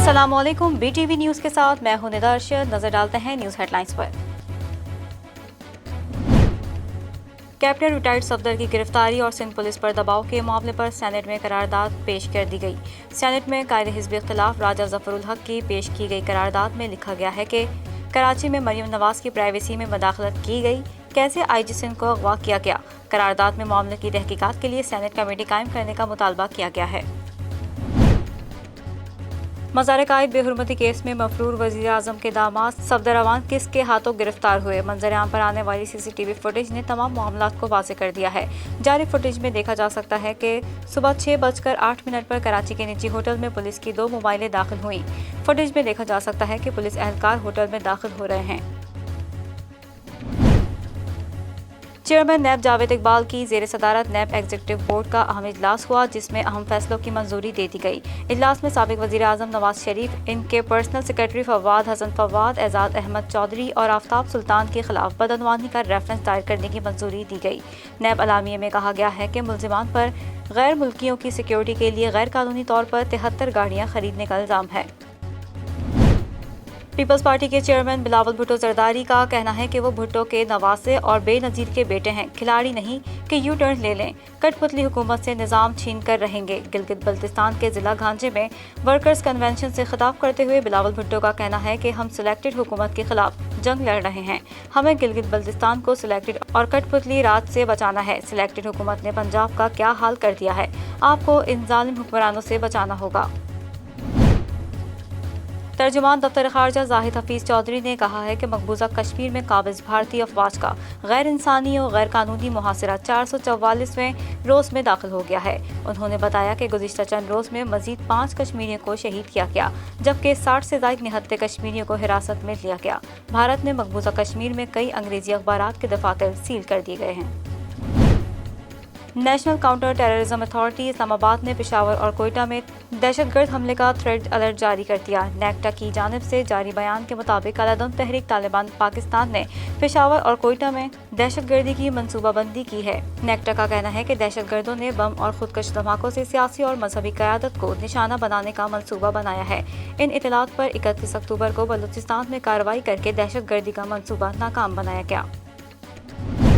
अस्सलाम वालेकुम, BTV news के साथ मैं हूं निदा अरशद। नजर डालते हैं न्यूज़ हेडलाइंस पर। कैप्टन रिटायर्ड सफदर की गिरफ्तारी और सिंध पुलिस पर दबाव के मामले पर सेनेट में करारदाद पेश कर दी गई। सेनेट में कायदे हिज़्ब इख्तिलाफ राजा ज़फ़रुल हक की पेश की गई करारदाद में लिखा गया है कि कराची में मरियम नवाज की प्राइवेसी में मदाखलत की गई, कैसे IG सिंध को अगवा किया गया। करारदाद में मामले की तहकीकात के लिए सेनेट कमेटी कायम करने का मुतालबा किया गया है। मज़ार-ए-कायद बेहुरमती केस में मफरूर वज़ीर आज़म के दामाद सफदर अवान किस के हाथों गिरफ्तार हुए। मंजर-ए-आम पर आने वाली CCTV फुटेज ने तमाम मामलात को वाज़ेह कर दिया है। जारी फुटेज में देखा जा सकता है कि सुबह 6:08 पर कराची के निजी होटल में पुलिस की 2 मोबाइलें दाखिल हुई। फुटेज में देखा जा सकता है कि पुलिस एहलकार होटल में दाखिल हो रहे हैं। चेयरमैन नैब जावेद इकबाल की ज़ेर सदारत नैब एग्जीक्यूटिव बोर्ड का अहम इजलास हुआ, जिसमें अहम फैसलों की मंजूरी दे दी गई। इजलास में साबिक वज़ीर आज़म नवाज शरीफ, इनके पर्सनल सेक्रेटरी फवाद हसन फवाद, एजाज अहमद चौधरी और आफ्ताब सुल्तान के खिलाफ बदअनवानी का रेफरेंस दायर करने की मंजूरी दी गई। नैब अलामिये में कहा गया है कि मुल्जिमान पर गैर मुल्कियों की सिक्योरिटी के लिए गैर कानूनी तौर पर 73 गाड़ियाँ खरीदने का इल्ज़ाम है। पीपल्स पार्टी के चेयरमैन बिलावल भुट्टो जरदारी का कहना है कि वो भुट्टो के नवासे और बेनज़ीर के बेटे हैं, खिलाड़ी नहीं कि यू टर्न ले लें। कठपुतली हुकूमत से निज़ाम छीन कर रहेंगे। गिलगित बल्तिस्तान के ज़िला घांचे में वर्कर्स कन्वेंशन से खिताब करते हुए बिलावल भुट्टो का कहना है कि हम सिलेक्टेड हुकूमत के खिलाफ जंग लड़ रहे हैं। हमें गिलगित बल्तिस्तान को सिलेक्टेड और कठपुतली राज से बचाना है। सिलेक्टेड हुकूमत ने पंजाब का क्या हाल कर दिया है, आपको इन जालिम हुक्मरानों से बचाना होगा। तर्जुमान दफ्तर खारजा जाहिद हफीज चौधरी ने कहा है कि मकबूजा कश्मीर में काबिज भारतीय अफवाज का गैर इंसानी और गैर कानूनी मुहासरा 444वें रोज़ में दाखिल हो गया है। उन्होंने बताया कि गुज़िश्ता चंद रोज़ में मजीद 5 कश्मीरियों को शहीद किया गया, जबकि 60 से ज़ायद निहत्ते कश्मीरियों को हिरासत में लिया गया। भारत में मकबूजा कश्मीर में कई अंग्रेजी अखबारात के दफातर सील कर दिए गए हैं। National counter terrorism authority Islamabad ने पेशावर और कोयटा में दहशतगर्द हमले का थ्रेड अलर्ट जारी कर दिया। नेक्टा की जानिब से जारी बयान के मुताबिक अल-अदम तहरीक तालिबान पाकिस्तान ने पेशावर और कोयटा में दहशतगर्दी की मनसूबाबंदी की है। नेक्टा का कहना है कि दहशतगर्दों ने बम और खुदकश धमाकों से सियासी और मजहबी क़यादत को निशाना बनाने का मनसूबा बनाया है। इन इतलात पर 31 अक्टूबर को बलूचिस्तान में कार्रवाई करके दहशतगर्दी का मनसूबा नाकाम बनाया गया।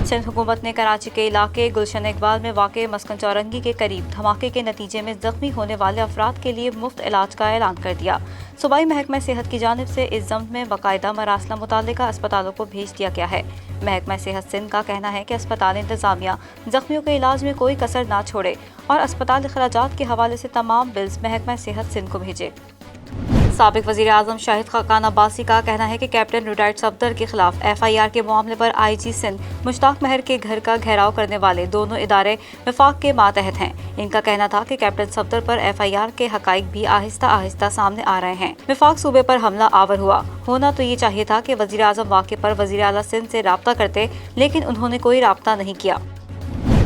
सिंध हुकूमत ने कराची के इलाके गुलशन इकबाल में वाक़े मस्कन चौरंगी के करीब धमाके के नतीजे में जख्मी होने वाले अफराद के लिए मुफ्त इलाज का ऐलान कर दिया। सूबाई महकमा सेहत की जानिब से इस ज़म्न में बाकायदा मरासला मुतालिका अस्पतालों को भेज दिया गया है। महकमा सेहत सिंध का कहना है कि अस्पताल इंतज़ामिया जख्मियों के इलाज में कोई कसर ना छोड़े और अस्पताल अखराजात के हवाले से तमाम बिल्स महकमा सेहत सिंध को भेजे। साबिक वज़ीर आज़म शाहिद खाकान अब्बासी का कहना है कि कैप्टन रिटायर्ड सफदर के खिलाफ FIR के मामले पर IG सिंध मुश्ताक महर के घर का घेराव करने वाले दोनों इदारे वफाक के मातहत हैं। इनका कहना था कि कैप्टन सफदर पर FIR के हकाइक भी आहिस्ता आहिस्ता सामने आ रहे हैं। वफाक सूबे पर हमला आवर हुआ। होना तो ये चाहिए था कि वज़ीर आज़म वाक़े पर वज़ीर आला सिंध से राब्ता करते, लेकिन उन्होंने कोई राब्ता नहीं किया।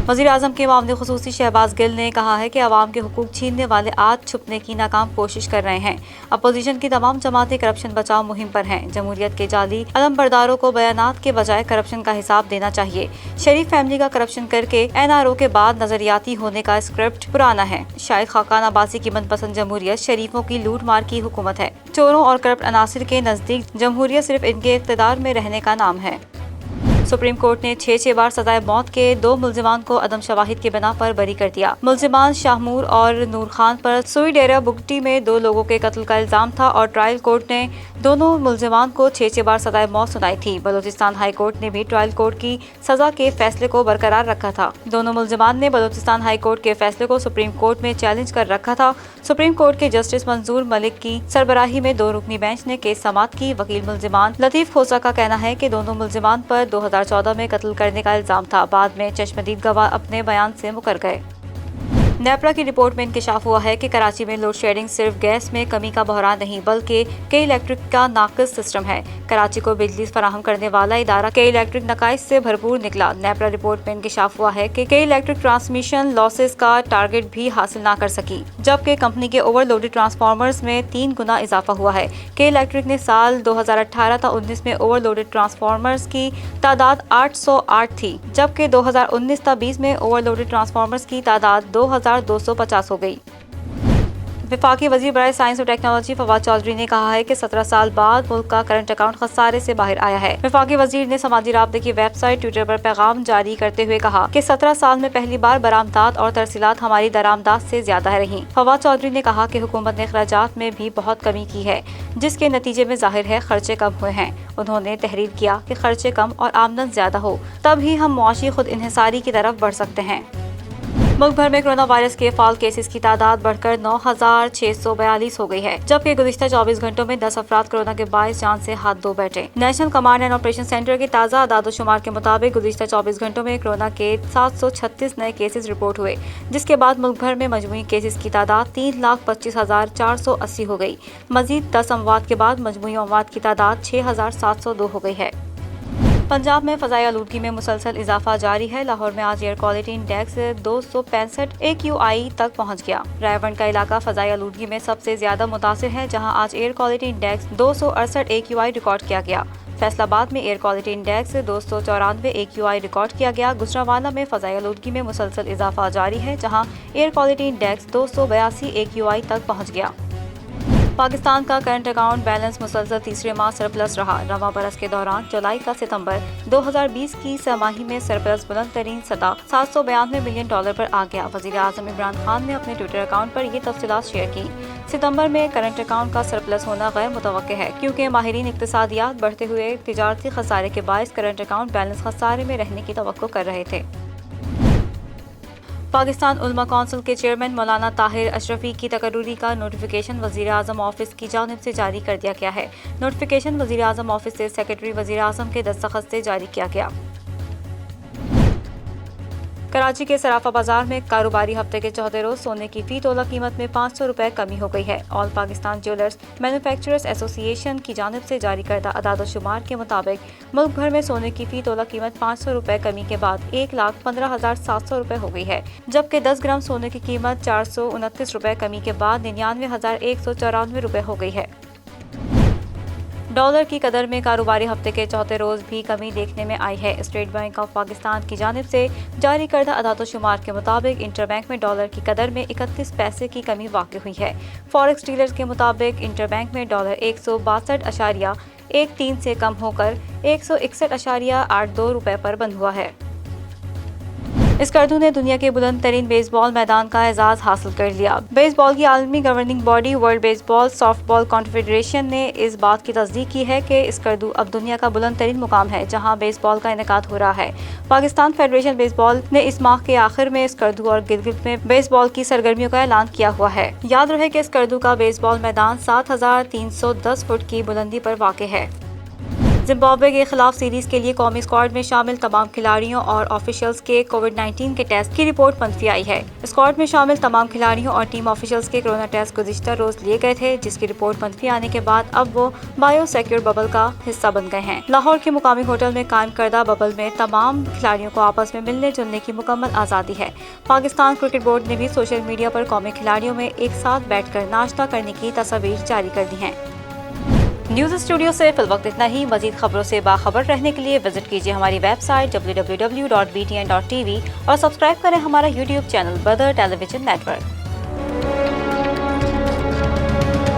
वज़ीर आज़म के मामले खुसूसी शहबाज गिल ने कहा है कि अवाम के हुकूक छीनने वाले आज छुपने की नाकाम कोशिश कर रहे हैं। अपोजिशन की तमाम जमातें करप्शन बचाओ मुहिम पर हैं। जमहूरियत के जाली अलमबरदारों को बयानात के बजाय करप्शन का हिसाब देना चाहिए। शरीफ फैमिली का करप्शन करके NRO के बाद नजरियाती होने का स्क्रिप्ट पुराना है। शाहिद खाकान अब्बासी की मनपसंद जमहूरियत शरीफों की लूट मार की हुकूमत है। चोरों और करप्ट अनासिर के नज़दीक जमहूरियत सिर्फ इनके इक़्तिदार में रहने का नाम है। सुप्रीम कोर्ट ने 6 बार सजाए मौत के 2 मुल्जिमान को अदम शवाहिद के बिना पर बरी कर दिया। मुल्जिमान शाहमूर और नूर खान पर सुई डेरा बुगटी में 2 लोगों के कत्ल का इल्जाम था और ट्रायल कोर्ट ने दोनों मुल्जिमान को 6 बार सजाए मौत सुनाई थी। बलूचिस्तान हाई कोर्ट ने भी ट्रायल कोर्ट की सजा के फैसले को बरकरार रखा था। दोनों मुल्जिमान ने बलूचिस्तान हाई कोर्ट के फैसले को सुप्रीम कोर्ट में चैलेंज कर रखा था। सुप्रीम कोर्ट के जस्टिस मंजूर मलिक की सरबराही में 2 रुकनी बेंच ने केस समाअत की। वकील मुल्जिमान लतीफ खोसा का कहना है कि दोनों मुल्जिमान पर 2014 में कत्ल करने का इल्जाम था। बाद में चश्मदीद गवाह अपने बयान से मुकर गए। नेपरा की रिपोर्ट में इंकशाफ हुआ है कि कराची में लोड शेडिंग सिर्फ गैस में कमी का बहरान नहीं बल्कि के इलेक्ट्रिक का नाकिस सिस्टम है। कराची को बिजली फराहम करने वाला इदारा के इलेक्ट्रिक नकाइस से भरपूर निकला। नेपरा रिपोर्ट में इंकशाफ हुआ है कि के इलेक्ट्रिक ट्रांसमिशन लॉसेस का टारगेट भी हासिल ना कर सकी, जबकि कंपनी के ओवरलोडेड ट्रांसफार्मर्स में 3 गुना इजाफा हुआ है। के इलेक्ट्रिक ने साल 2018-19 में ओवरलोडेड ट्रांसफार्मर्स की तादाद 808 थी, जबकि 2019-20 में ओवरलोडेड ट्रांसफार्मर्स की तादाद 2250 हो गई। वफाकी वजीर बराए साइंस और टेक्नोलॉजी फवाद चौधरी ने कहा है कि 17 साल बाद मुल्क का करंट अकाउंट खसारे से बाहर आया है। वफाकी वजीर ने समाजी राब्ते की वेबसाइट ट्विटर पर पैगाम जारी करते हुए कहा कि 17 साल में पहली बार बरामदात और तरसीलात हमारी दरामदात से ज्यादा रही। फवाद चौधरी ने कहा कि हुकूमत ने अखराजात में भी बहुत कमी की है, जिसके नतीजे में जाहिर है खर्चे कम हुए हैं। उन्होंने तहरीर किया कि खर्चे कम और आमदन ज्यादा हो तब ही हम मुआशी खुद इन्हिसारी की तरफ बढ़ सकते हैं। मुल्क भर में कोरोना वायरस के फाल केसेस की तादाद बढ़कर 9,642 हो गई है, जबकि गुज़िश्ता 24 घंटों में 10 अफराद कोरोना के बायस जान से हाथ धो बैठे। National command and operation centre के ताज़ा आदाद-ओ-शुमार के मुताबिक गुज़िश्ता 24 घंटों में कोरोना के 736 नए केसेस रिपोर्ट हुए, जिसके बाद मुल्क भर में मजमूई केसेस की तादाद 3,25,480 हो गई। मजीद 10 अमवात के बाद मजमूई अमवात की तादाद 6,702 हो गई है। पंजाब में फ़ज़ाई आलूदगी में मुसलसल इजाफा जारी है। लाहौर में आज एयर क्वालिटी इंडेक्स 265 AQI तक पहुंच गया। रायवंड का इलाका फ़ज़ाई आलूदगी में सबसे ज्यादा मुतासिर है, जहां आज air quality index 268 AQI record किया गया। फैसलाबाद में air quality index 294 AQI record किया गया। गुजरांवाला में फ़ज़ाई आलूदगी में मुसलसल इजाफा जारी है, जहां एयर क्वालिटी इंडेक्स 282 AQI तक पहुंच गया। पाकिस्तान का करंट अकाउंट बैलेंस मुसलसल तीसरे माह सरप्लस रहा। रवां बरस के दौरान जुलाई का सितंबर 2020 की छमाही में सरप्लस बुलंद तरीन सतह $792 मिलियन पर आ गया। वज़ीर आज़म इमरान खान ने अपने ट्विटर अकाउंट पर ये तफसीलात शेयर की। सितंबर में करंट अकाउंट का सरप्लस होना गैर मुतवक्के है, क्योंकि माहिरीन इक्तिसादियात बढ़ते हुए तिजारती खसारे के बायस करंट अकाउंट बैलेंस खसारे में रहने की तवक्को कर रहे थे। पाकिस्तान उलमा कौंसिल के चेयरमैन मौलाना ताहिर अशरफी की तकर्रुरी का नोटिफिकेशन वज़ीर आज़म ऑफिस की जानिब से जारी कर दिया गया है। नोटिफिकेशन वज़ीर आज़म ऑफिस से सेक्रेटरी वज़ीर आज़म के दस्तखत से जारी किया गया। कराची के सराफा बाजार में कारोबारी हफ्ते के चौथे रोज सोने की फी तोला कीमत में 500 रुपए कमी हो गई है। All Pakistan jewellers manufacturers association की जानिब से जारी करदा अदाद-ओ-शुमार के मुताबिक मुल्क भर में सोने की फी तोला कीमत 500 रुपए कमी के बाद 1,15,700 रुपए हो गई है, जबकि 10 ग्राम सोने की कीमत 429 रुपए कमी के बाद 99,194 रुपए हो गई है। डॉलर की कदर में कारोबारी हफ्ते के चौथे रोज भी कमी देखने में आई है। स्टेट बैंक ऑफ पाकिस्तान की जानिब से जारी करदा अदाद-ओ-शुमार के मुताबिक इंटरबैंक में डॉलर की कदर में 31 पैसे की कमी वाक़ हुई है। फॉरेक्स डीलर्स के मुताबिक इंटरबैंक में डॉलर 162.13 से कम होकर 161.82 रुपए पर बंद हुआ है। स्कर्दू ने दुनिया के बुलंद तरीन बेसबॉल मैदान का एजाज हासिल कर लिया। बेसबॉल की आलमी governing body world baseball softball confederation ने इस बात की तस्दीक की है कि स्कर्दू अब दुनिया का बुलंद तरीन मुकाम है, जहां बेसबॉल का इनेकाद हो रहा है। पाकिस्तान फेडरेशन बेसबॉल ने इस माह के आखिर में स्कर्दू और गिलगित में बेसबॉल की सरगर्मियों का ऐलान किया हुआ है। याद रहे कि स्कर्दू का बेसबॉल मैदान 7,310 फुट की बुलंदी पर वाक़ है। जिम्बाब्वे के खिलाफ सीरीज के लिए कौमी स्क्वाड में शामिल तमाम खिलाड़ियों और ऑफिशियल्स के कोविड-19 के टेस्ट की रिपोर्ट मंफी आई है। स्क्वाड में शामिल तमाम खिलाड़ियों और टीम ऑफिशियल्स के कोरोना टेस्ट गुज़िश्ता रोज लिए गए थे, जिसकी रिपोर्ट मंफी आने के बाद अब वो बायो सिक्योर बबल का हिस्सा बन गए हैं। लाहौर के मुकामी होटल में कायम करदा बबल में तमाम खिलाड़ियों को आपस में मिलने जुलने की मुकम्मल आज़ादी है। पाकिस्तान क्रिकेट बोर्ड ने भी सोशल मीडिया पर कौमी खिलाड़ियों में एक साथ बैठकर नाश्ता करने की तस्वीर जारी कर दी है। न्यूज़ स्टूडियो से फिल वक्त इतना ही। मजीद खबरों से बाखबर रहने के लिए विजिट कीजिए हमारी वेबसाइट www.btn.tv और सब्सक्राइब करें हमारा यूट्यूब चैनल बदर टेलीविजन नेटवर्क।